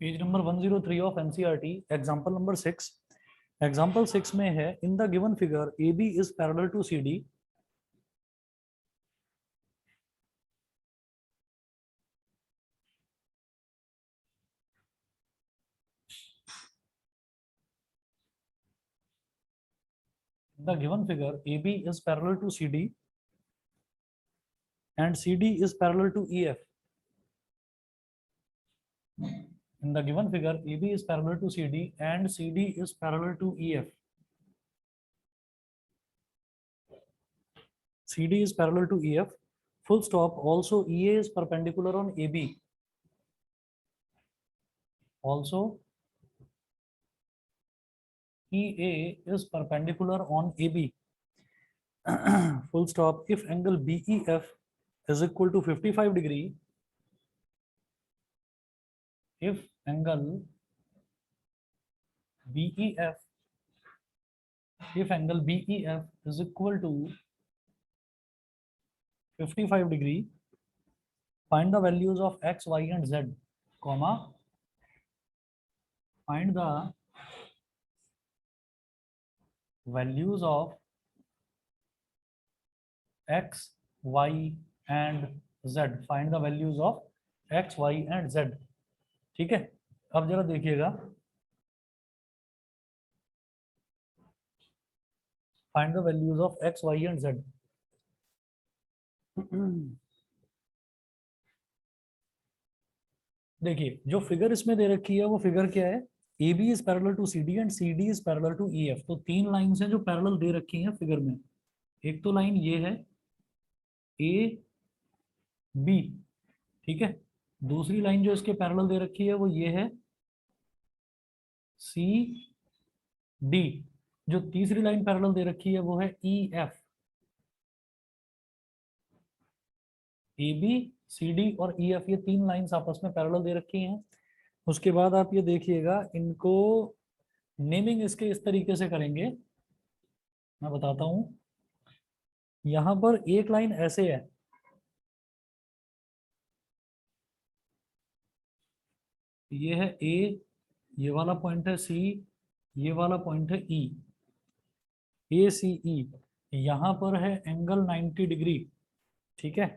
Page number 103 of NCERT example number 6। Example 6 में है in the given figure A B is parallel to C D. The given figure AB is parallel to CD and CD is parallel to EF. In the given figure AB is parallel to CD and CD is parallel to EF. CD is parallel to EF. Full stop. Also EA is perpendicular on AB. Also EA is perpendicular on AB. Full stop. If angle BEF is equal to 55 degree, if angle BEF is equal to 55 degree, find the values of x, y and z, comma, find the values of x, y and z, find the values of x, y and z। ठीक है, अब जरा देखिएगा, find the values of x, y and z। देखिए जो figure इसमें दे रखी है वो फिगर क्या है, A B is parallel to C D and C D is parallel to E F. तो तीन लाइंस हैं जो पैरेलल दे रखी हैं फिगर में। एक तो लाइन ये है ए बी, ठीक है। दूसरी लाइन जो इसके पैरेलल दे रखी है वो ये है सी डी। जो तीसरी लाइन पैरेलल दे रखी है वो है E F. A B C D और ई एफ, ये तीन लाइंस आपस में पैरेलल दे रखी हैं। उसके बाद आप ये देखिएगा, इनको नेमिंग इसके इस तरीके से करेंगे, मैं बताता हूं। यहां पर एक लाइन ऐसे है, ये है ए, ये वाला पॉइंट है सी, ये वाला पॉइंट है ई, ए सी ई। यहां पर है एंगल 90 डिग्री, ठीक है।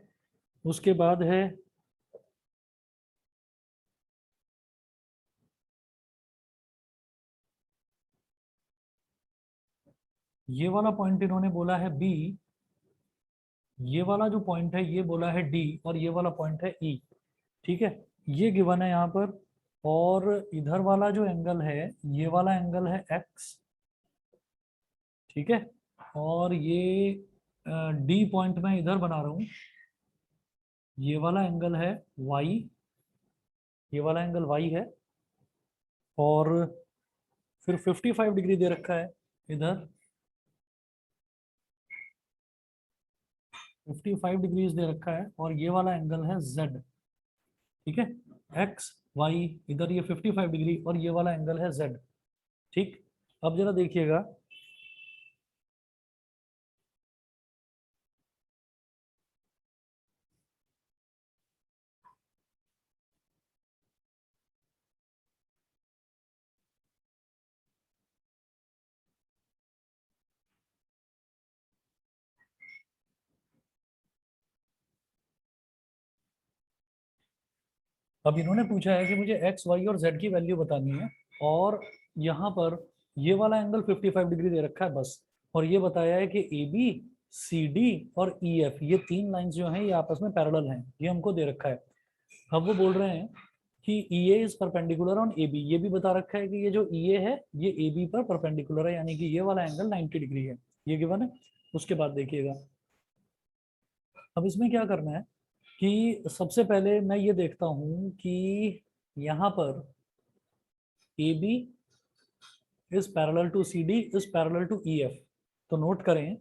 उसके बाद है ये वाला पॉइंट इन्होंने बोला है बी, ये वाला जो पॉइंट है ये बोला है डी और ये वाला पॉइंट है ई, ठीक है। ये गिवन है यहाँ पर। और इधर वाला जो एंगल है ये वाला एंगल है एक्स, ठीक है। और ये डी पॉइंट मैं इधर बना रहा हूँ, ये वाला एंगल है वाई, ये वाला एंगल वाई है। और फिर 55 डिग्री दे रखा है इधर, 55 डिग्रीज दे रखा है। और ये वाला एंगल है जेड, ठीक है। एक्स वाई, इधर ये 55 डिग्री और ये वाला एंगल है जेड, ठीक। अब जरा देखिएगा, अब इन्होंने पूछा है कि मुझे एक्स वाई और जेड की वैल्यू बतानी है। और यहाँ पर ये वाला एंगल 55 डिग्री दे रखा है बस। और ये बताया है कि ए बी सी डी और ई एफ, ये तीन लाइंस जो हैं ये आपस में पैरेलल हैं, ये हमको दे रखा है। अब वो बोल रहे हैं कि E A is perpendicular on A B. ये भी बता रखा है कि ये जो ई ए है ये ए बी पर परपेंडिकुलर है, यानी कि ये वाला एंगल 90 डिग्री है, ये गिवन है। उसके बाद देखिएगा, अब इसमें क्या करना है कि सबसे पहले मैं ये देखता हूं कि यहाँ पर A B is parallel to C D is parallel to E F. तो नोट करें,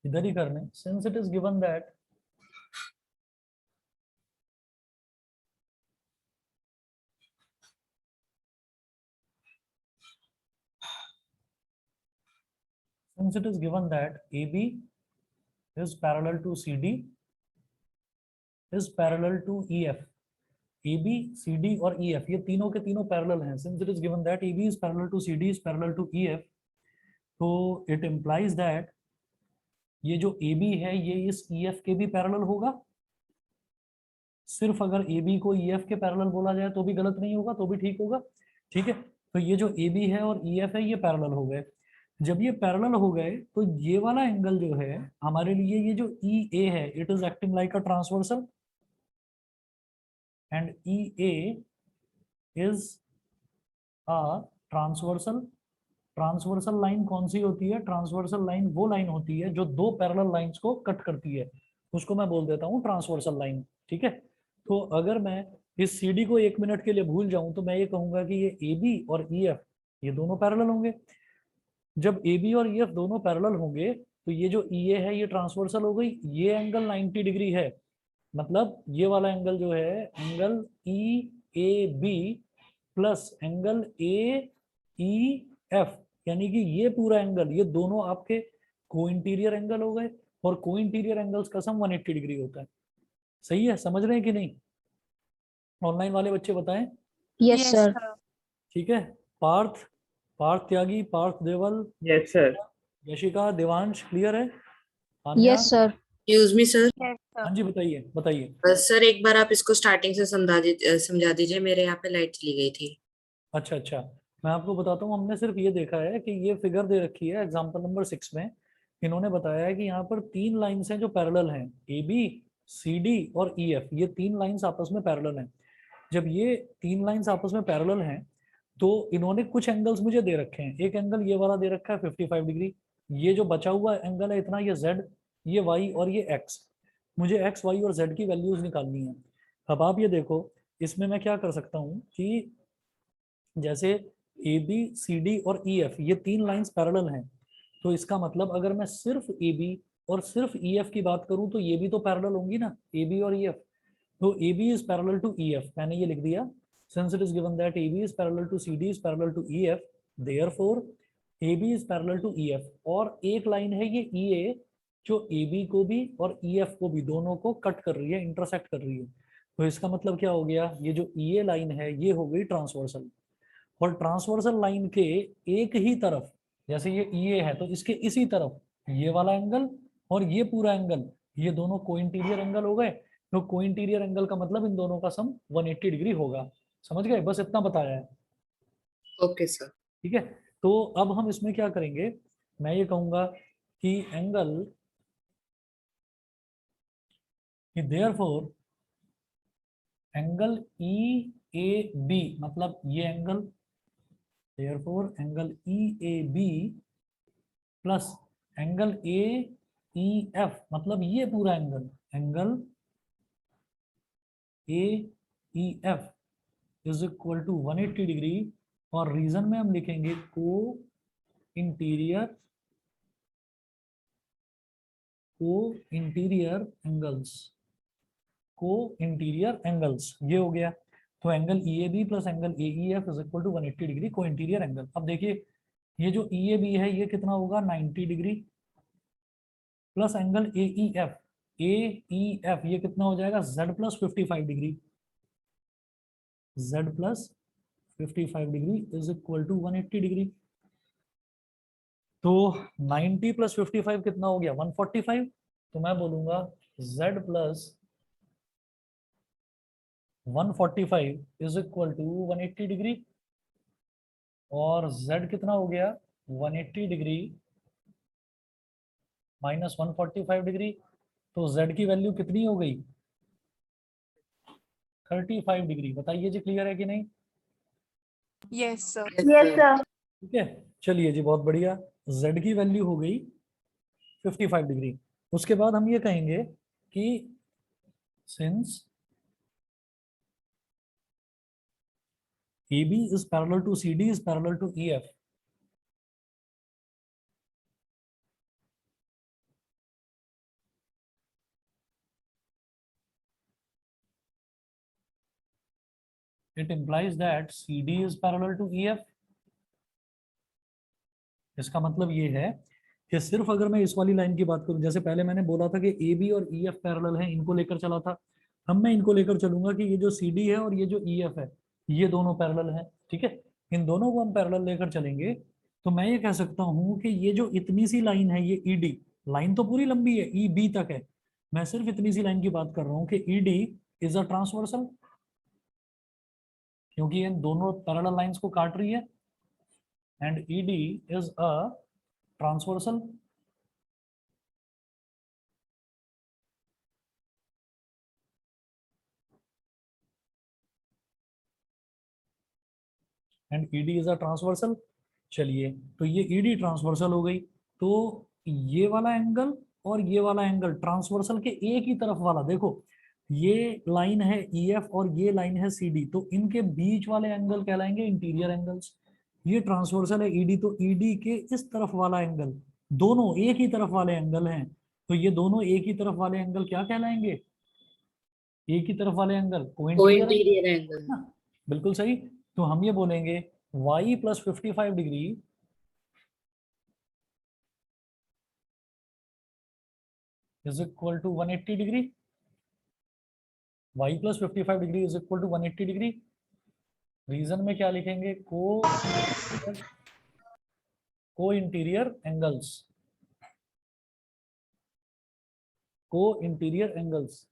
इधर ही करने, since it is given that since it is given that AB is parallel to CD is parallel to EF, AB, CD और EF ये तीनों के तीनों पैरेलल हैं. Since it is given that AB is parallel to CD is parallel to EF, तो it implies that ये जो AB है ये इस EF के भी पैरेलल होगा. सिर्फ अगर AB को EF के पैरेलल बोला जाए तो भी गलत नहीं होगा, तो भी ठीक होगा. ठीक है, तो ये जो AB है और EF है ये पैरेलल हो गए. जब ये पैरेलल हो गए तो ये वाला एंगल जो है हमारे लिए ये जो EA है it is acting like a transversal and EA is a transversal. Transversal line कौन सी होती है? ट्रांसवर्सल लाइन वो लाइन होती है जो दो पैरेलल लाइंस को कट करती है, उसको मैं बोल देता हूँ ट्रांसवर्सल लाइन. ठीक है, तो अगर मैं इस CD को 1 मिनट के लिए भूल जाऊं तो मैं ये कहूंगा कि ये AB और EF ये दोनों पैरेलल होंगे. जब AB और EF दोनों पैरेलल होंगे तो ये जो EA है ये ट्रांसवर्सल हो गई. ये एंगल 90 डिग्री है, मतलब ये वाला एंगल जो है angle EAB plus angle AEF, यानी कि ये पूरा एंगल ये दोनों आपके को इंटीरियर एंगल हो गए. और को इंटीरियर एंगल्स का सम 180 डिग्री होता है. सही है, समझ रहे हैं कि नहीं? ऑनलाइन वाले बच्चे बताएं. Yes sir. ठीक है, Parth, Parth Tyagi, Parth Deval, yes sir. Yashika, Devansh, clear है? Yes sir. Excuse me sir. हाँ जी, बताइए बताइए. सर एक बार आप इसको स्टार्टिंग से समझा दीजिए, मेरे यहाँ पे लाइट चली गई थी. अच्छा अच्छा, मैं आपको बताता हूँ. हमने सिर्फ ये देखा है कि ये फिगर दे रखी है एग्जांपल नंबर 6 में. इन्होंने बताया है कि यहाँ पर 3 लाइंस हैं जो पैरेलल हैं, AB, CD और EF. ये 3 लाइंस आपस में पैरेलल हैं. जब ये 3 लाइंस आपस में पैरेलल हैं तो इन्होंने कुछ एंगल्स मुझे दे रखे हैं. एक एंगल ये वाला दे रखा है 55 डिग्री. ये जो बचा हुआ एंगल है इतना, ये Z, ये Y और ये X. मुझे X, Y और Z की वैल्यूज निकालनी है. अब आप ये देखो, इसमें मैं क्या कर सकता हूँ कि जैसे AB, CD और EF ये 3 लाइंस पैरेलल हैं, तो इसका मतलब अगर मैं सिर्फ AB और सिर्फ EF की बात करूं तो ये भी तो पैरेलल होंगी ना, AB और EF. तो AB is parallel to EF, मैंने ये लिख दिया. Since it is given that AB is parallel to CD is parallel to EF, therefore AB is parallel to EF. और एक लाइन है ये EA जो AB को भी और EF को भी दोनों को कट कर रही है, इंटरसेक्ट कर रही है. तो इसका मतलब क्या हो गया, ये जो EA लाइन है ये हो गई ट्रांसवर्सल. और ट्रांसवर्सल लाइन के एक ही तरफ, जैसे ये EA है तो इसके इसी तरफ ये वाला एंगल और ये पूरा एंगल, ये दोनों को इंटीरियर एंगल हो गए. तो को इंटीरियर एंगल का मतलब इन दोनों का सम 180 डिग्री होगा. समझ गए? बस इतना बताया है. Okay sir. ठीक है, तो अब हम इसमें क्या करेंगे, मैं ये कहूंगा कि एंगल कि देयरफॉर एंगल EAB मतलब ये angle, therefore angle EAB plus angle AEF मतलब ये पूरा angle, angle AEF is equal to 180 degree. और रीजन में हम लिखेंगे co interior angles, co interior angles ये हो गया. तो angle EAB plus angle AEF is equal to 180 degree co interior angle. अब देखिए ये जो EAB है ये कितना होगा 90 डिग्री प्लस एंगल AEF ये कितना हो जाएगा Z plus 55 degree, Z plus 55 degree is equal to 180 degree. तो 90 प्लस 55 कितना हो गया 145. तो मैं बोलूंगा Z plus 145 is equal to 180 degree. और Z कितना हो गया 180 डिग्री माइनस 145 डिग्री. तो Z की वैल्यू कितनी हो गई 35 डिग्री. बताइए जी, क्लियर है कि नहीं? Yes sir. Yes sir. ठीक है, चलिए जी, बहुत बढ़िया. Z की वैल्यू हो गई 55 डिग्री. उसके बाद हम ये कहेंगे कि since AB is parallel to CD is parallel to EF, it implies that CD is parallel to EF. इसका मतलब ये है कि सिर्फ अगर मैं इस वाली लाइन की बात करूं, जैसे पहले मैंने बोला था कि ए बी और ई एफ पैरेलल है, इनको लेकर चला था, अब मैं इनको लेकर चलूंगा कि ये जो सी डी है और ये जो ई एफ है, ये दोनों पैरेलल हैं। ठीक है, इन दोनों को हम पैरेलल लेकर चलेंगे तो मैं ये कह सकता हूं कि ये जो इतनी सी लाइन है, ये ई डी लाइन तो पूरी लंबी है, ई बी तक है, मैं सिर्फ इतनी सी लाइन की बात कर रहा हूं कि E D is a transversal, क्योंकि इन दोनों पैरेलल लाइंस को काट रही है, and E D is a transversal. And ED is a transversal. चलिए, तो ये ईडी ट्रांसवर्सल हो गई, तो ये वाला एंगल और ये वाला एंगल ट्रांसवर्सल के एक ही तरफ वाला, देखो ये लाइन है ईएफ और ये लाइन है सीडी, तो इनके बीच वाले एंगल कहलाएंगे इंटीरियर एंगल्स। ये ट्रांसवर्सल है ईडी, तो ईडी के इस तरफ वाला एंगल, दोनों एक ही तरफ वाले एंगल हैं, तो ये दोनों एक ही तरफ वाले एंगल क्या कहलाएंगे? एक ही तरफ वाले एंगल को को इंटीरियर एंगल इंटीरियर एंगल। ना। बिल्कुल सही। तो हम ये बोलेंगे y plus 55 degree is equal to 180 degree. y plus 55 degree is equal to 180 degree. Reason में क्या लिखेंगे? Co interior angles, co interior angles.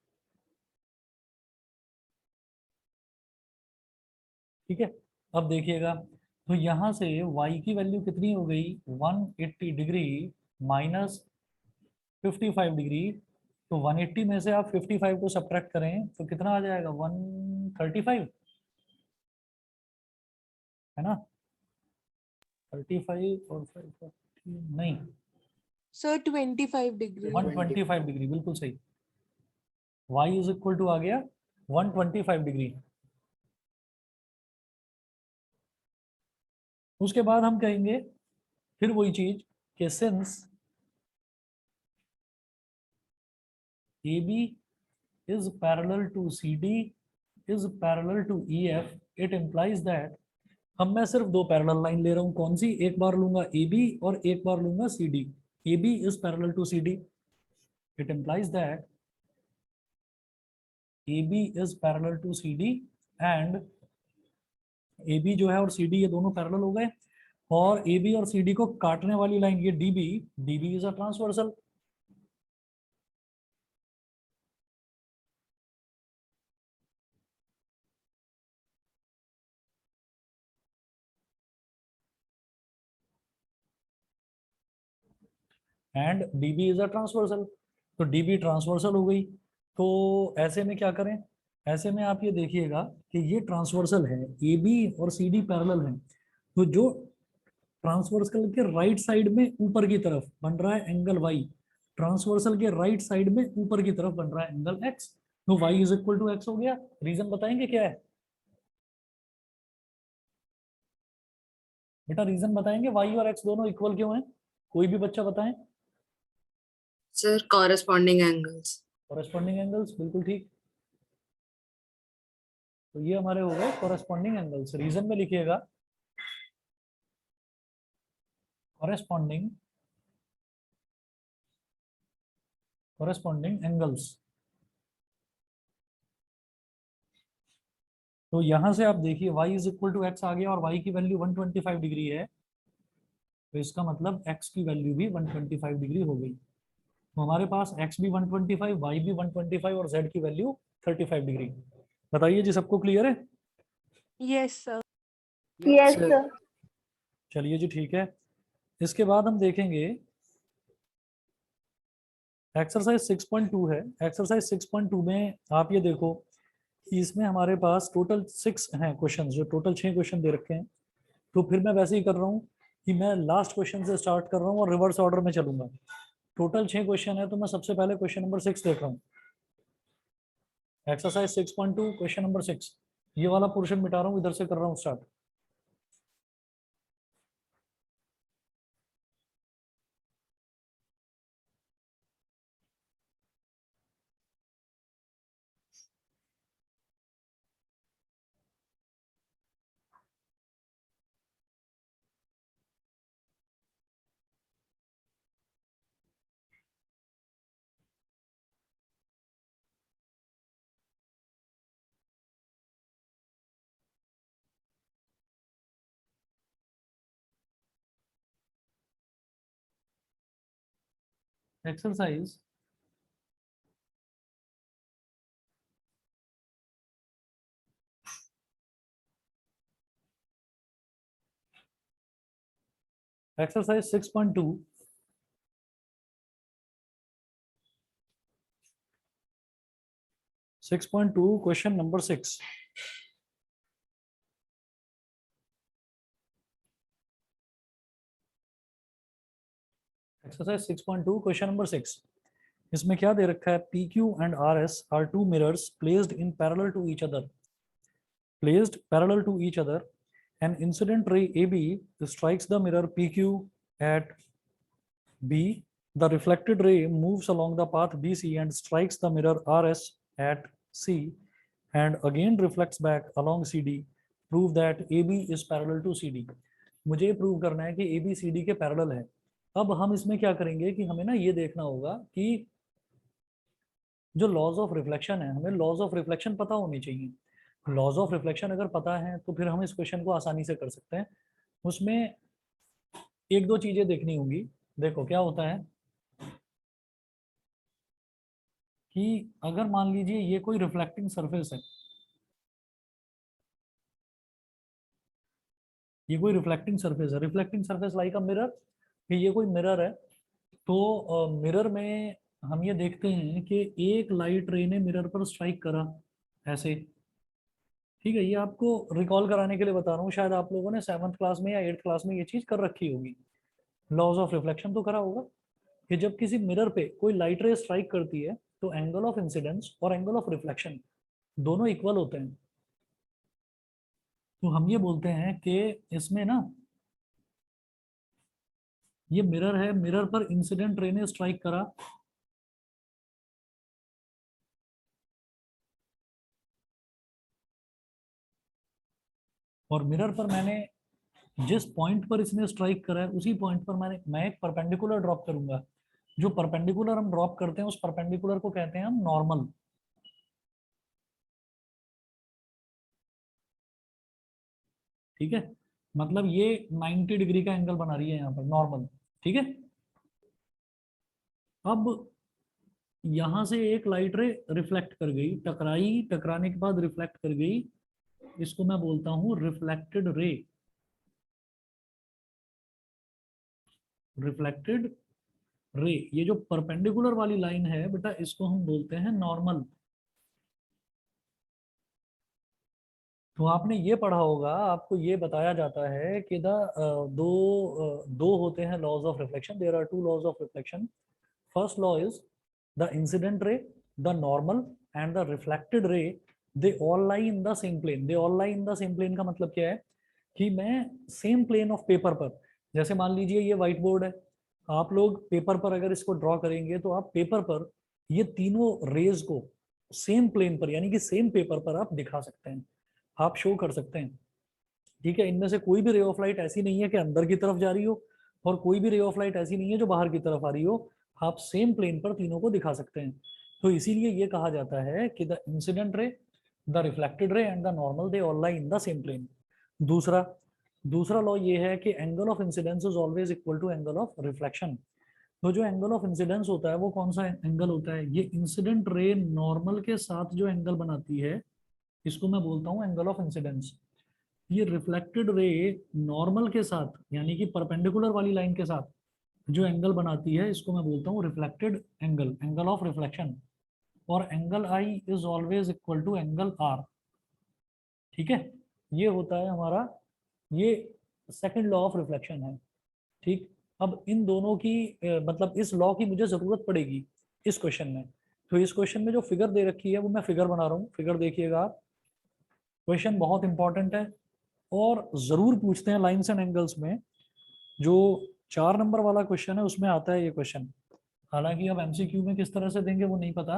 ठीक है, अब देखिएगा, तो यहां से y की वैल्यू कितनी हो गई? 180 डिग्री माइनस 55 डिग्री, तो 180 में से आप 55 को सब्ट्रैक्ट करें तो कितना आ जाएगा? 135, है ना? 35 और 5 नहीं, सर 25 डिग्री। 125 डिग्री, बिल्कुल सही। y इज इक्वल टू आ गया 125 डिग्री। उसके बाद हम कहेंगे फिर वही चीज कि since AB is parallel to CD is parallel to EF, it implies that, अब मैं सिर्फ दो पैरेलल लाइन ले रहा हूं, कौन सी? एक बार लूंगा AB और एक बार लूंगा CD। AB is parallel to CD, it implies that AB is parallel to CD and AB जो है और CD ये दोनों पैरेलल हो गए, और AB और CD को काटने वाली लाइन ये DB, DB is a transversal। And dB is a transversal, तो डीबी ट्रांसवर्सल हो गई। तो ऐसे में क्या करें? ऐसे में आप ये देखिएगा कि ये ट्रांसवर्सल है, ए बी और सी डी पैरेलल है, तो जो ट्रांसवर्सल के राइट साइड में ऊपर की तरफ बन रहा है एंगल वाई, ट्रांसवर्सल के राइट साइड में ऊपर की तरफ बन रहा है एंगल एक्स, तो y is equal to x हो गया। रीजन बताएंगे क्या है बेटा? रीजन बताएंगे वाई और एक्स दोनों इक्वल क्यों है? कोई भी बच्चा बताएं। Sir corresponding angles. Corresponding angles, बिल्कुल ठीक। तो ये हमारे हो गए कॉरेस्पॉन्डिंग एंगल्स। रीजन में लिखिएगा कॉरेस्पॉन्डिंग एंगल्स। तो यहां से आप देखिए y is equal to x आ गया और y की वैल्यू 125 डिग्री है, तो इसका मतलब x की वैल्यू भी 125 डिग्री हो गई। तो हमारे पास x भी 125, y भी 125 और z की वैल्यू 35 डिग्री। बताइए जी, सबको क्लियर है? Yes sir. Yes sir sir. चलिए जी, ठीक है। इसके बाद हम देखेंगे एक्सरसाइज 6.2 है। एक्सरसाइज 6.2 में आप ये देखो कि इसमें हमारे पास टोटल 6 हैं क्वेश्चन, जो टोटल 6 क्वेश्चन दे रखे हैं। तो फिर मैं वैसे ही कर रहा हूँ कि मैं लास्ट क्वेश्चन से स्टार्ट कर रहा हूँ और रिवर्स ऑर्डर में चलूंगा। टोटल 6 क्वेश्चन है, तो मैं सबसे पहले क्वेश्चन नंबर 6 देख रहा हूँ। एक्सरसाइज 6.2 क्वेश्चन नंबर 6, ये वाला पोर्शन मिटा रहा हूँ, इधर से कर रहा हूँ start. exercise exercise 6.2 6.2 question number 6. Exercise 6.2 question number 6. इसमें क्या दे रखा है? PQ and RS are two mirrors placed in parallel to each other. Placed parallel to each other, an incident ray AB strikes the mirror PQ at B. The reflected ray moves along the path BC and strikes the mirror RS at C and again reflects back along CD. Prove that AB is parallel to CD. मुझे prove करना है कि AB CD के parallel है। अब हम इसमें क्या करेंगे कि हमें ना ये देखना होगा कि जो लॉज ऑफ रिफ्लेक्शन है, हमें लॉज ऑफ रिफ्लेक्शन पता होनी चाहिए। लॉज ऑफ रिफ्लेक्शन अगर पता है तो फिर हम इस क्वेश्चन को आसानी से कर सकते हैं। उसमें एक दो चीजें देखनी होंगी। देखो क्या होता है कि अगर मान लीजिए ये कोई रिफ्लेक्टिंग सरफेस है, ये कोई रिफ्लेक्टिंग सरफेस है, reflecting surface like a mirror, कि ये कोई मिरर है। तो मिरर में हम ये देखते हैं कि एक लाइट रे ने मिरर पर स्ट्राइक करा ऐसे। ठीक है, ये आपको रिकॉल कराने के लिए बता रहा हूँ, शायद आप लोगों ने 7th क्लास में या 8th क्लास में ये चीज कर रखी होगी। लॉज ऑफ रिफ्लेक्शन तो करा होगा कि जब किसी मिरर पे कोई लाइट रे स्ट्राइक करती है तो एंगल ऑफ इंसिडेंस और एंगल ऑफ रिफ्लेक्शन दोनों इक्वल होते हैं। तो हम ये बोलते हैं कि इसमें ना ये मिरर है, मिरर पर इंसिडेंट रे ने स्ट्राइक करा, और मिरर पर मैंने जिस पॉइंट पर इसने स्ट्राइक करा है उसी पॉइंट पर मैं एक परपेंडिकुलर ड्रॉप करूंगा। जो परपेंडिकुलर हम ड्रॉप करते हैं उस परपेंडिकुलर को कहते हैं हम नॉर्मल। ठीक है, मतलब ये 90 डिग्री का एंगल बना रही है यहाँ पर नॉर्मल। ठीक है, अब यहां से एक लाइट रे रिफ्लेक्ट कर गई, टकराई, टकराने के बाद रिफ्लेक्ट कर गई, इसको मैं बोलता हूं रिफ्लेक्टेड रे। रिफ्लेक्टेड रे, ये जो परपेंडिकुलर वाली लाइन है बेटा इसको हम बोलते हैं नॉर्मल। तो आपने ये पढ़ा होगा, आपको ये बताया जाता है कि दो होते हैं laws of reflection. There are two laws of reflection. First law is the incident ray, the normal and the reflected ray, they all lie in the same plane. They all lie in the same plane का मतलब क्या है कि मैं same plane of paper पर, जैसे मान लीजिए ये व्हाइट बोर्ड है, आप लोग पेपर पर अगर इसको ड्रॉ करेंगे तो आप पेपर पर ये तीनों रेज को सेम प्लेन पर यानी कि सेम पेपर पर आप दिखा सकते हैं, आप शो कर सकते हैं। ठीक है, इनमें से कोई भी रे ऑफ लाइट ऐसी नहीं है कि अंदर की तरफ जा रही हो और कोई भी रे ऑफ लाइट ऐसी नहीं है जो बाहर की तरफ आ रही हो, आप सेम प्लेन पर तीनों को दिखा सकते हैं। तो इसीलिए ये कहा जाता है कि the incident ray, the reflected ray and the normal, they all lie in the same plane. दूसरा दूसरा लॉ ये है कि angle of incidence is always equal to angle of reflection. तो जो एंगल ऑफ इंसिडेंस होता है वो कौन सा एंगल होता है? ये इंसिडेंट रे नॉर्मल के साथ जो एंगल बनाती है इसको मैं बोलता हूँ एंगल ऑफ इंसिडेंस। ये रिफ्लेक्टेड रे नॉर्मल के साथ यानी कि परपेंडिकुलर वाली लाइन के साथ जो एंगल बनाती है इसको मैं बोलता हूँ reflected angle, angle of reflection. और angle I is always equal to angle R. ठीक है, ये होता है हमारा, ये सेकंड लॉ ऑफ रिफ्लेक्शन है। ठीक, अब इन दोनों की मतलब इस लॉ की मुझे जरूरत पड़ेगी इस क्वेश्चन में। तो इस क्वेश्चन में जो फिगर दे रखी है वो मैं फिगर बना रहा हूँ, फिगर देखिएगा आप। क्वेश्चन बहुत इंपॉर्टेंट है और जरूर पूछते हैं लाइंस एंड एंगल्स में। जो 4 नंबर वाला क्वेश्चन है उसमें आता है ये क्वेश्चन। हालांकि अब एमसीक्यू में किस तरह से देंगे वो नहीं पता।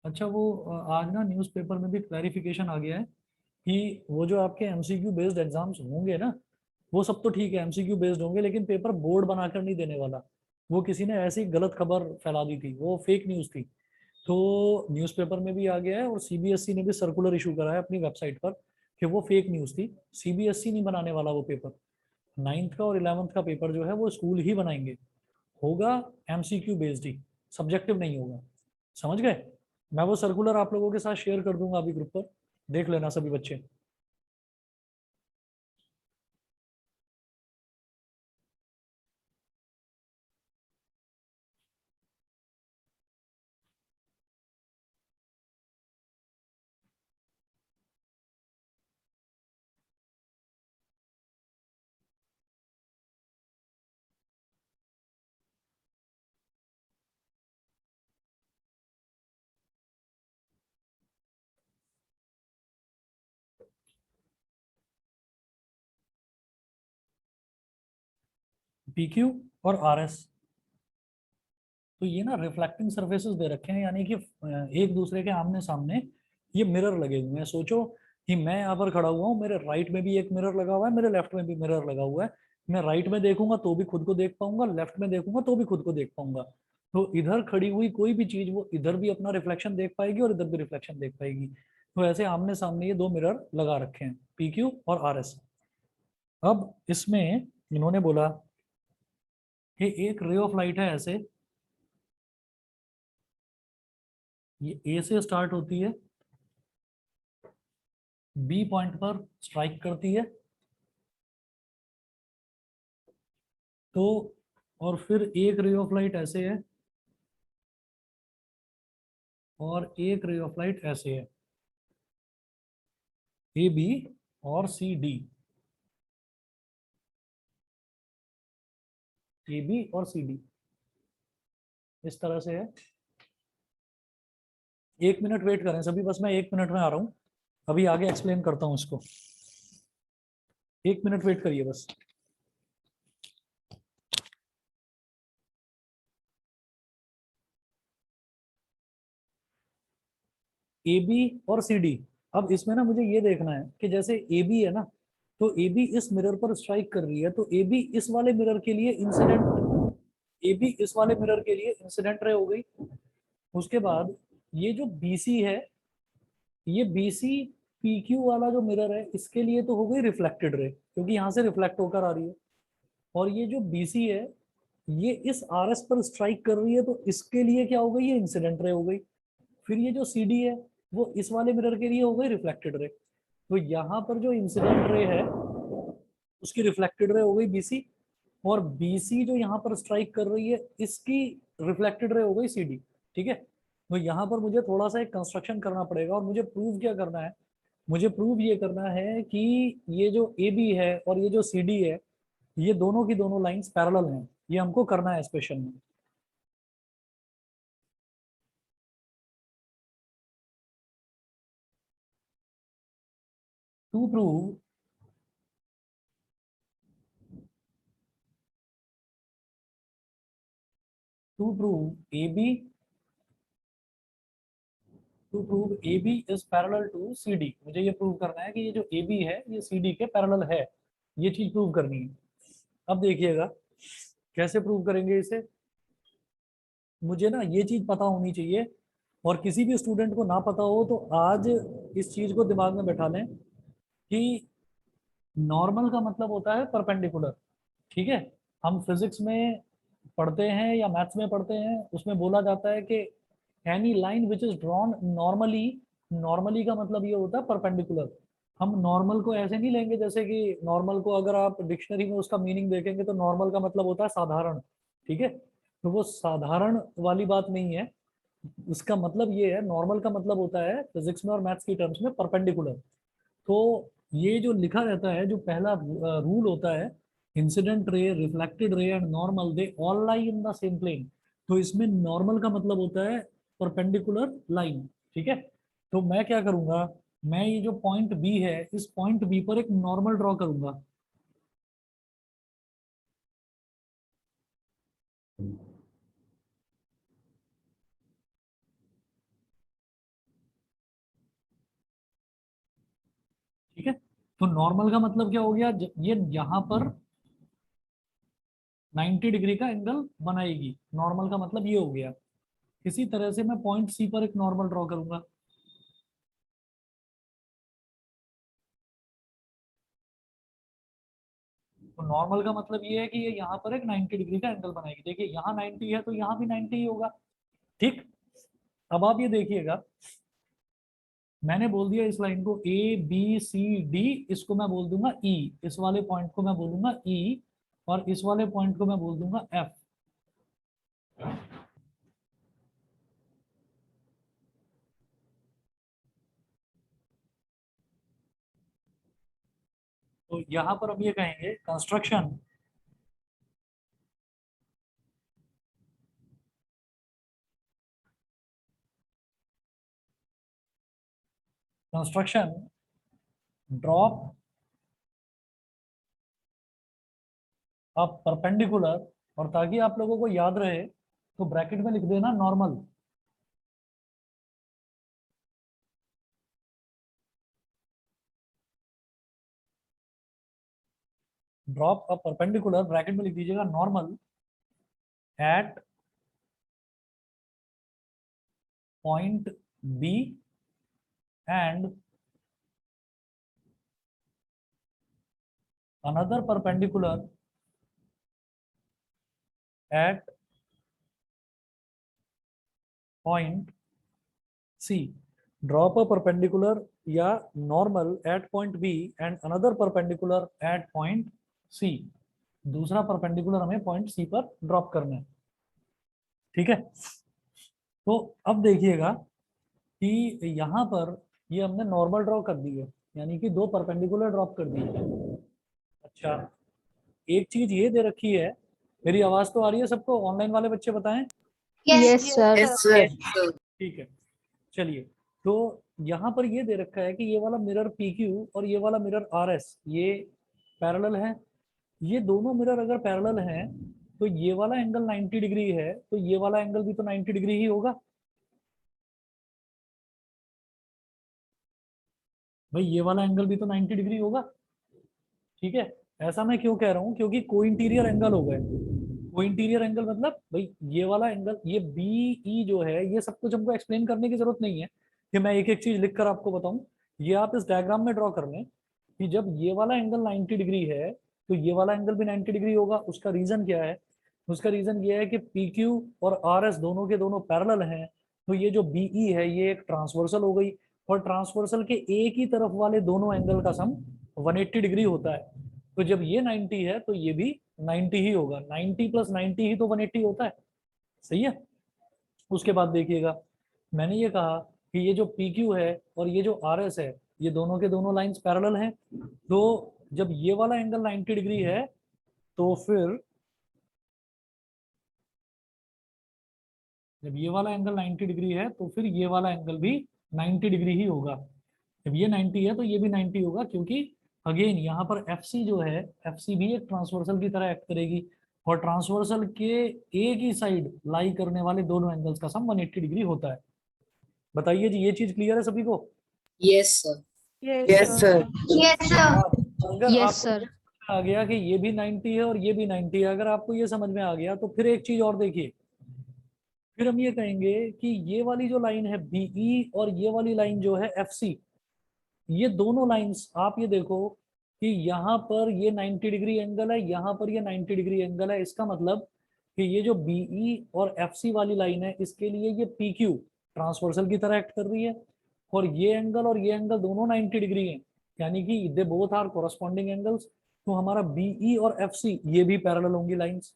अच्छा, वो आज ना न्यूज़पेपर में भी क्लैरिफिकेशन आ गया है कि वो जो आपके एमसीक्यू बेस्ड एग्जाम्स होंगे ना, वो सब तो ठीक है एमसीक्यू बेस्ड होंगे, लेकिन पेपर बोर्ड बनाकर नहीं देने वाला। वो किसी ने ऐसी गलत खबर फैला दी थी, वो फेक न्यूज़ थी। तो न्यूज़पेपर में भी आ गया है और सीबीएसई ने भी सर्कुलर इशू करा है अपनी वेबसाइट पर कि वो फेक न्यूज़ थी, सीबीएसई नहीं बनाने वाला वो पेपर। 9th का और 11th का पेपर जो है वो स्कूल ही बनाएंगे, होगा एमसीक्यू बेस्ड ही, सब्जेक्टिव नहीं होगा। समझ गए? मैं वो सर्कुलर आप लोगों के साथ शेयर कर दूंगा अभी ग्रुप पर, देख लेना सभी बच्चे। पीक्यू और आरएस, तो ये ना रिफ्लेक्टिंग सरफेसेस दे रखे हैं, यानी कि एक दूसरे के आमने सामने ये मिरर लगे हुए हैं। सोचो कि मैं यहाँ पर खड़ा हुआ हूँ, मेरे राइट में भी एक मिरर लगा हुआ है, मेरे लेफ्ट में भी मिरर लगा हुआ है। मैं राइट में देखूंगा तो भी खुद को देख पाऊंगा, लेफ्ट में देखूंगा तो भी खुद को देख पाऊंगा। तो इधर खड़ी हुई कोई भी चीज वो इधर भी अपना रिफ्लेक्शन देख पाएगी और इधर भी रिफ्लेक्शन देख पाएगी। तो ऐसे आमने सामने ये दो मिरर लगा रखे हैं, पीक्यू और आरएस। अब इसमें इन्होंने बोला कि एक रे ऑफ लाइट है ऐसे, ये ए से स्टार्ट होती है, बी पॉइंट पर स्ट्राइक करती है, तो और फिर एक रे ऑफ लाइट ऐसे है और एक रे ऑफ लाइट ऐसे है, ए बी और सी डी, ए बी और सी डी इस तरह से है। 1 मिनट वेट करें सभी, बस मैं 1 मिनट में आ रहा हूँ, अभी आगे एक्सप्लेन करता हूँ इसको। 1 मिनट वेट करिए बस। ए बी और सी डी, अब इसमें ना मुझे ये देखना है कि जैसे ए बी है ना, तो ए बी इस मिरर पर स्ट्राइक कर रही है, तो ए बी इस वाले मिरर के लिए इंसिडेंट, ए बी इस वाले मिरर के लिए इंसिडेंट रे हो गई। उसके बाद ये जो बी सी है, ये बी सी पी क्यू वाला जो मिरर है इसके लिए तो हो गई रिफ्लेक्टेड रे, क्योंकि यहाँ से रिफ्लेक्ट होकर आ रही है। और ये जो बी सी है, ये इस आर एस पर स्ट्राइक कर रही है, तो इसके लिए क्या हो गई, ये इंसिडेंट रे हो गई। फिर ये जो सी डी है, वो इस वाले मिरर के लिए हो गई रिफ्लेक्टेड रे। तो यहाँ पर जो इंसिडेंट रे है उसकी रिफ्लेक्टेड रे हो गई बीसी, और बीसी जो यहाँ पर स्ट्राइक कर रही है इसकी रिफ्लेक्टेड रे हो गई सीडी। ठीक है, तो यहाँ पर मुझे थोड़ा सा एक कंस्ट्रक्शन करना पड़ेगा, और मुझे प्रूव क्या करना है, मुझे प्रूव ये करना है कि ये जो ए बी है और ये जो सी डी है, ये दोनों की दोनों लाइंस पैरेलल हैं। ये हमको करना है स्पेशल में। To prove to prove A B to prove A B is parallel to C D, मुझे ये प्रूव करना है कि ये जो ए बी है ये सी डी के पैरेलल है। ये चीज प्रूव करनी है। अब देखिएगा कैसे प्रूव करेंगे इसे। मुझे ना ये चीज पता होनी चाहिए, और किसी भी स्टूडेंट को ना पता हो तो आज इस चीज को दिमाग में बैठा लें कि नॉर्मल का मतलब होता है परपेंडिकुलर। ठीक है, हम फिजिक्स में पढ़ते हैं या मैथ्स में पढ़ते हैं, उसमें बोला जाता है कि any line which is drawn normally, normally का मतलब ये होता है परपेंडिकुलर। हम नॉर्मल को ऐसे नहीं लेंगे, जैसे कि नॉर्मल को अगर आप डिक्शनरी में उसका मीनिंग देखेंगे तो नॉर्मल का मतलब होता है साधारण। ठीक है, तो वो साधारण वाली बात नहीं है। इसका मतलब ये है, नॉर्मल का मतलब होता है फिजिक्स में और मैथ्स की टर्म्स में परपेंडिकुलर। तो ये जो लिखा रहता है, जो पहला रूल होता है, incident ray, reflected ray and normal they all lie in the same plane. तो इसमें नॉर्मल का मतलब होता है परपेंडिकुलर लाइन। ठीक है, तो मैं क्या करूंगा, मैं ये जो पॉइंट बी है, इस पॉइंट बी पर एक नॉर्मल ड्रॉ करूंगा। ठीक है, तो नॉर्मल का मतलब क्या हो गया, ये यहाँ पर 90 डिग्री का एंगल बनाएगी, नॉर्मल का मतलब ये हो गया। इसी तरह से मैं पॉइंट सी पर एक नॉर्मल ड्रॉ करूंगा। तो नॉर्मल का मतलब ये है कि ये यहाँ पर एक 90 डिग्री का एंगल बनाएगी। देखिए यहाँ 90 है तो यहाँ भी 90 ही होगा। ठीक, अब आप ये देखिएगा, मैंने बोल दिया इस लाइन को ए बी सी डी, इसको मैं बोल दूंगा ई, इस वाले पॉइंट को मैं बोलूंगा ई, और इस वाले पॉइंट को मैं बोल दूंगा एफ। तो यहां पर हम ये कहेंगे construction construction drop a perpendicular, और ताकि आप लोगों को याद रहे तो ब्रैकेट में लिख देना normal. Drop a perpendicular, bracket में लिख दीजिएगा normal at point B and another perpendicular at point C. Drop a perpendicular या normal at point B and another perpendicular at point C. दूसरा perpendicular हमें point C पर drop करना है। ठीक है, तो अब देखिएगा कि यहाँ पर ये हमने नॉर्मल ड्रॉ कर दी है, यानी कि दो परपेंडिकुलर ड्रॉप कर दी है। अच्छा, एक चीज ये दे रखी है, मेरी आवाज तो आ रही है सबको? ऑनलाइन वाले बच्चे बताएं। Yes, sir. Yes, sir. ठीक है, चलिए, तो यहाँ पर ये दे रखा है कि ये वाला मिरर PQ और ये वाला मिरर RS ये पैरेलल है। ये दोनों मिरर अगर पैरेलल हैं तो ये वाला एंगल 90 डिग्री है, तो ये वाला एंगल भी तो 90 डिग्री ही होगा। भाई ये वाला एंगल भी तो 90 डिग्री होगा। ठीक है, ऐसा मैं क्यों कह रहा हूँ? क्योंकि को इंटीरियर एंगल हो गए। को इंटीरियर एंगल मतलब भाई ये वाला एंगल, ये BE जो है, ये सब कुछ हमको एक्सप्लेन करने की जरूरत नहीं है कि मैं एक एक चीज लिखकर आपको बताऊं। ये आप इस डायग्राम में ड्रॉ कर लें कि जब ये वाला एंगल 90 डिग्री है तो ये वाला एंगल भी 90 डिग्री होगा। उसका रीजन क्या है? उसका रीजन ये है कि PQ और RS दोनों के दोनों पैरेलल हैं, तो ये जो BE है ये एक ट्रांसवर्सल हो गई, और ट्रांसवर्सल के एक ही तरफ वाले दोनों एंगल का सम 180 डिग्री होता है। तो जब ये 90 है तो ये भी 90 ही होगा। 90 प्लस 90 ही तो 180 होता है। सही है। उसके बाद देखिएगा, मैंने ये कहा कि ये जो PQ है और ये जो RS है, ये दोनों के दोनों लाइंस पैरेलल हैं। तो जब ये वाला एंगल 90 डिग्री है तो फिर जब ये वाला एंगल 90 डिग्री है तो फिर ये वाला एंगल भी 90 डिग्री ही होगा। जब ये 90 है तो ये भी 90 होगा, क्योंकि अगेन यहाँ पर FC जो है, FC भी एक ट्रांसवर्सल की तरह एक्ट करेगी, और ट्रांसवर्सल के एक ही साइड लाई करने वाले दोनों एंगल्स का सम 180 डिग्री होता है। बताइए जी, ये चीज क्लियर है सभी को? Yes, sir. Yes, Yes, sir. sir. Yes, sir. अगर Yes, आपको sir. आ गया कि ये भी 90 है और ये भी 90 है, अगर आपको ये समझ में आ गया तो फिर एक चीज और देखिए। फिर हम ये कहेंगे कि ये वाली जो लाइन है BE और ये वाली लाइन जो है FC, ये दोनों लाइंस आप ये देखो कि यहाँ पर ये 90 डिग्री एंगल है, यहाँ पर ये 90 डिग्री एंगल है। इसका मतलब कि ये जो BE और FC वाली लाइन है, इसके लिए ये PQ ट्रांसवर्सल की तरह एक्ट कर रही है, और ये एंगल और ये एंगल दोनों 90 डिग्री हैं, यानी कि they both are corresponding angles. तो हमारा BE और FC ये भी पैरेलल होंगी लाइंस।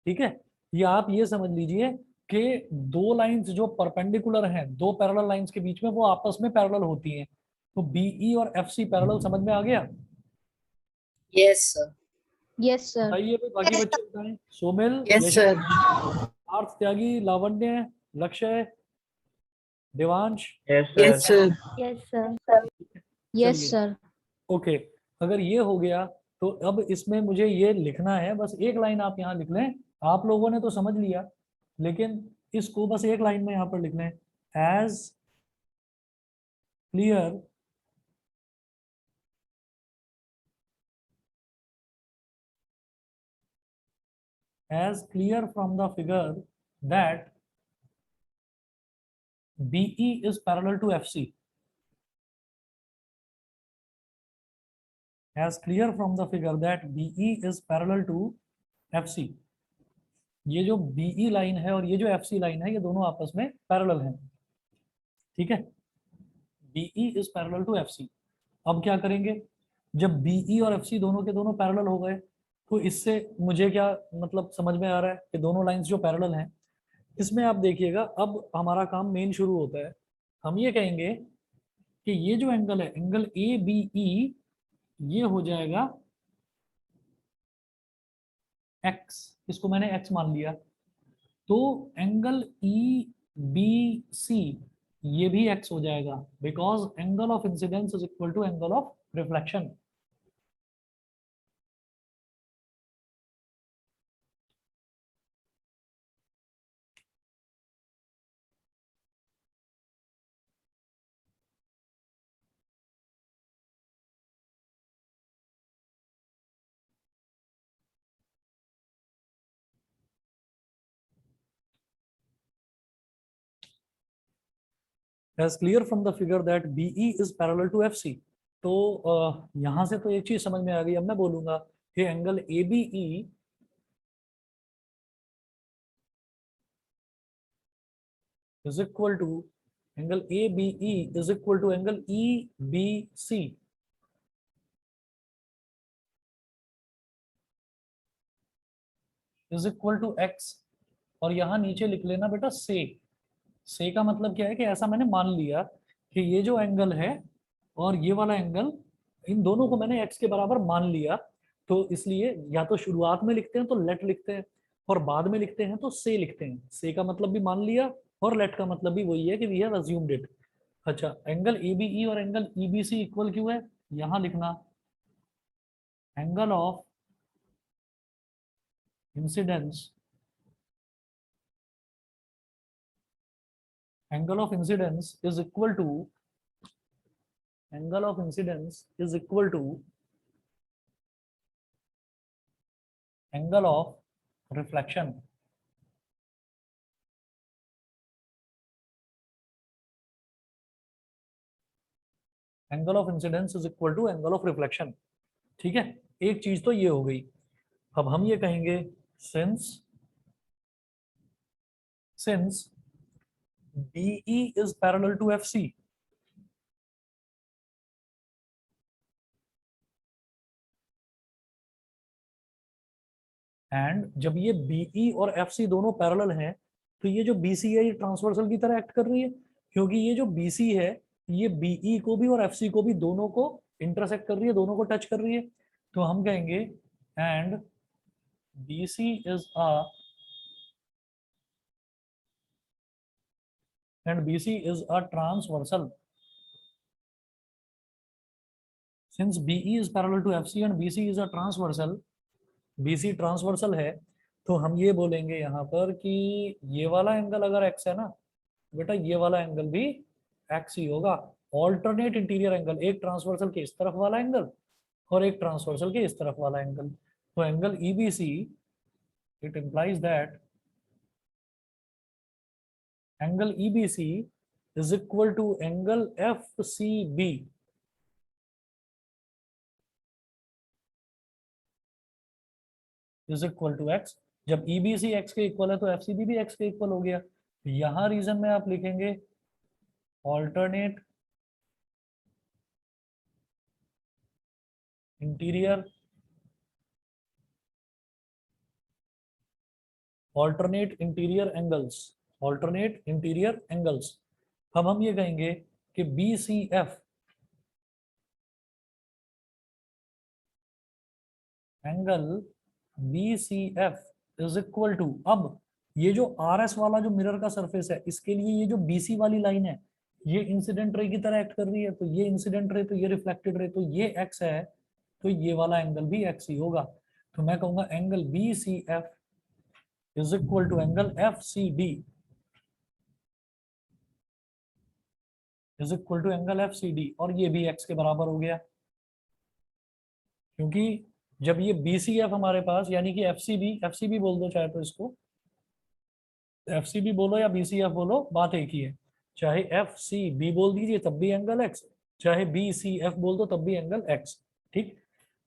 ठीक है, ये आप ये समझ लीजिए कि दो लाइंस जो परपेंडिकुलर हैं, दो पैरेलल लाइंस के बीच में, वो आपस में पैरेलल होती हैं। तो BE और FC पैरेलल समझ में आ गया? Yes, sir. Yes, sir. बताइए भाई, बाकी बच्चे बताएं। सोमिल, Yes, यश, sir. पार्थ, त्यागी, लावण्य, लक्ष्य, Devansh. Yes, sir. Yes, sir. चलिए, Yes, sir. ओके, अगर ये हो गया तो अब इसमें मुझे ये लिखना है, बस एक लाइन आप यहाँ लिख लें। आप लोगों ने तो समझ लिया, लेकिन इसको बस एक लाइन में यहाँ पर लिख लें, as clear from the figure that BE is parallel to FC. as clear from the figure that BE is parallel to FC। ये जो BE लाइन है और ये जो FC लाइन है ये दोनों आपस में पैरेलल हैं, ठीक है। BE is parallel to FC। अब क्या करेंगे, जब BE और FC दोनों के दोनों पैरेलल हो गए तो इससे मुझे क्या मतलब समझ में आ रहा है कि दोनों लाइंस जो पैरेलल हैं, इसमें आप देखिएगा अब हमारा काम मेन शुरू होता है। हम ये कहेंगे कि ये जो एंगल है, एंगल ABE, ये हो जाएगा x, इसको मैंने x मान लिया, तो एंगल EBC ये भी x हो जाएगा, because angle of incidence is equal to angle of reflection. As clear from the figure that BE is parallel to FC। तो यहां से तो एक चीज समझ में आ गई। अब मैं बोलूंगा कि angle ABE is equal to angle ABE is equal to angle EBC। is equal to x, और यहाँ नीचे लिख लेना बेटा से का मतलब क्या है कि ऐसा मैंने मान लिया कि ये जो एंगल है और ये वाला एंगल, इन दोनों को मैंने x के बराबर मान लिया, तो इसलिए या तो शुरुआत में लिखते हैं तो लेट लिखते हैं और बाद में लिखते हैं तो से लिखते हैं। से का मतलब भी मान लिया और लेट का मतलब भी वही है कि वी हैव अज्यूम्ड इट। अच्छा, एंगल ABE और एंगल EBC इक्वल क्यों है, यहां लिखना angle of incidence, angle of incidence is equal to angle of incidence is equal to angle of reflection। angle of incidence is equal to angle of reflection, ठीक है। एक चीज तो ये हो गई। अब हम ये कहेंगे since BE is parallel to FC, and जब ये BE और FC दोनों पैरेलल हैं तो ये जो BC है ये ट्रांसवर्सल की तरह एक्ट कर रही है, क्योंकि ये जो BC है ये BE को भी और FC को भी दोनों को इंटरसेक्ट कर रही है, दोनों को टच कर रही है। तो हम कहेंगे and BC is a transversal। Since BE is parallel to FC and BC is a transversal, BC transversal है, तो हम ये बोलेंगे यहाँ पर कि ये वाला एंगल अगर x है ना बेटा, ये वाला एंगल भी x ही होगा। ऑल्टरनेट इंटीरियर एंगल, एक ट्रांसवर्सल के इस तरफ वाला एंगल और एक ट्रांसवर्सल के इस तरफ वाला एंगल। तो angle EBC, it implies that angle EBC is equal to angle FCB। Is equal to x। जब EBC x के इक्वल है तो FCB भी x के इक्वल हो गया। यहां रीजन में आप लिखेंगे alternate interior angles, alternate interior angles. अब हम ये कहेंगे कि BCF angle BCF is equal to, अब ये जो RS वाला जो मिरर का सरफेस है इसके लिए ये जो BC वाली लाइन है ये इंसिडेंट रे की तरह एक्ट कर रही है, तो ये इंसिडेंट रे तो ये रिफ्लेक्टेड रे, तो ये x है, तो ये वाला एंगल भी x ही होगा। तो मैं कहूंगा angle BCF is equal to angle FCD is equal to angle FCD, और ये भी x के बराबर हो गया, क्योंकि जब ये BCF हमारे पास यानी कि FCB बोल दो चाहे तो इसको FCB बोलो या BCF बोलो, बात एक ही है। चाहे FCB बोल दीजिए तब भी एंगल x, चाहे BCF बोल दो तब भी एंगल x, ठीक।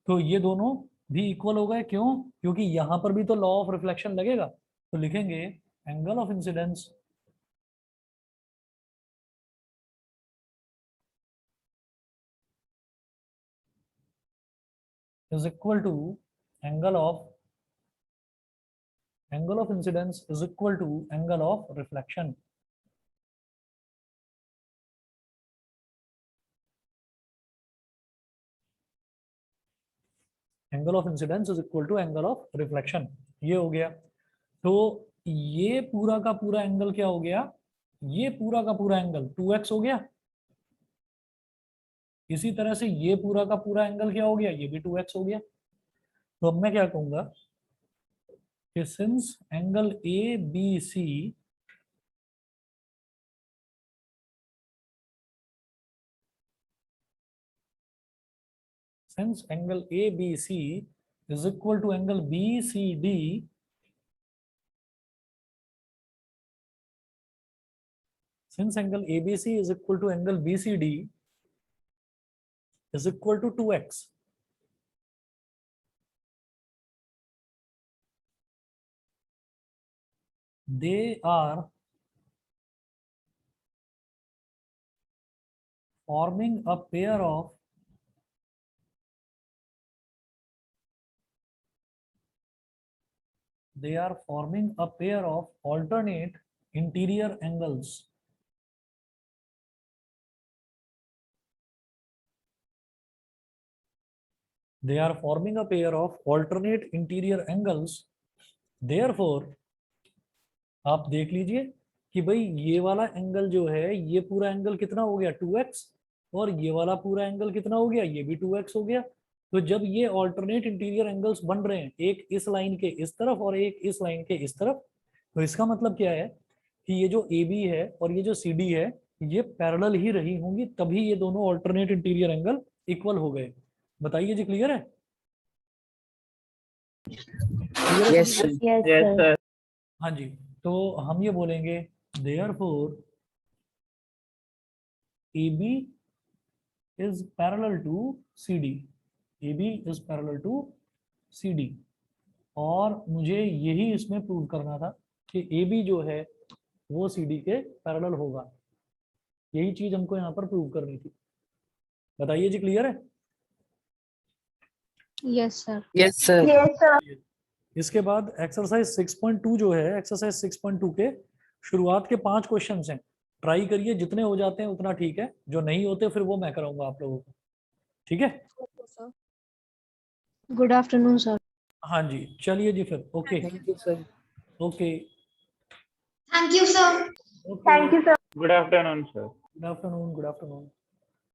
तो ये दोनों भी इक्वल हो गए। क्यों? क्योंकि यहां पर भी तो लॉ ऑफ रिफ्लेक्शन लगेगा। तो लिखेंगे angle of incidence is equal to angle of incidence is equal to angle of reflection. Angle of incidence is equal to angle of reflection. ये हो गया। तो ये पूरा का पूरा एंगल क्या हो गया? ये पूरा का पूरा एंगल 2x हो गया। इसी तरह से ये पूरा का पूरा एंगल क्या हो गया? ये भी 2x हो गया। तो अब मैं क्या कहूंगा कि since angle A B C since angle ABC is equal to angle BCD, since angle ABC is equal to angle BCD is equal to 2x, they are forming a pair of alternate interior angles. They are forming a pair of alternate interior angles. Therefore, आप देख लीजिए कि भाई ये वाला angle जो है, ये पूरा एंगल कितना हो गया? 2x, और ये वाला पूरा एंगल कितना हो गया? ये भी 2x हो गया। तो जब ये ऑल्टरनेट इंटीरियर एंगल्स बन रहे हैं, एक इस लाइन के इस तरफ और एक इस लाइन के इस तरफ, तो इसका मतलब क्या है कि ये जो AB है और ये जो CD है, ये पैरेलल ही रही होंगी, तभी ये दोनों ऑल्टरनेट इंटीरियर एंगल इक्वल हो गए। बताइए जी, क्लियर है? Yes, sir. Yes, sir. हाँ जी। तो हम ये बोलेंगे therefore AB is parallel to CD. AB is parallel to CD. और मुझे यही इसमें प्रूव करना था कि AB जो है वो CD के पैरेलल होगा। यही चीज हमको यहाँ पर प्रूव करनी थी। बताइए जी, क्लियर है? Yes, sir. Yes, sir. Yes, sir. इसके बाद एक्सरसाइज 6.2 जो है, एक्सरसाइज 6.2 के शुरुआत के 5 क्वेश्चंस हैं। ट्राई करिए, जितने हो जाते हैं उतना ठीक है, जो नहीं होते फिर वो मैं कराऊंगा आप लोगों को। ठीक है? Good afternoon, sir. हाँ जी, चलिए जी फिर। Okay Thank you, sir. Okay Thank you, sir. Thank you, sir. Good afternoon, sir. Good afternoon.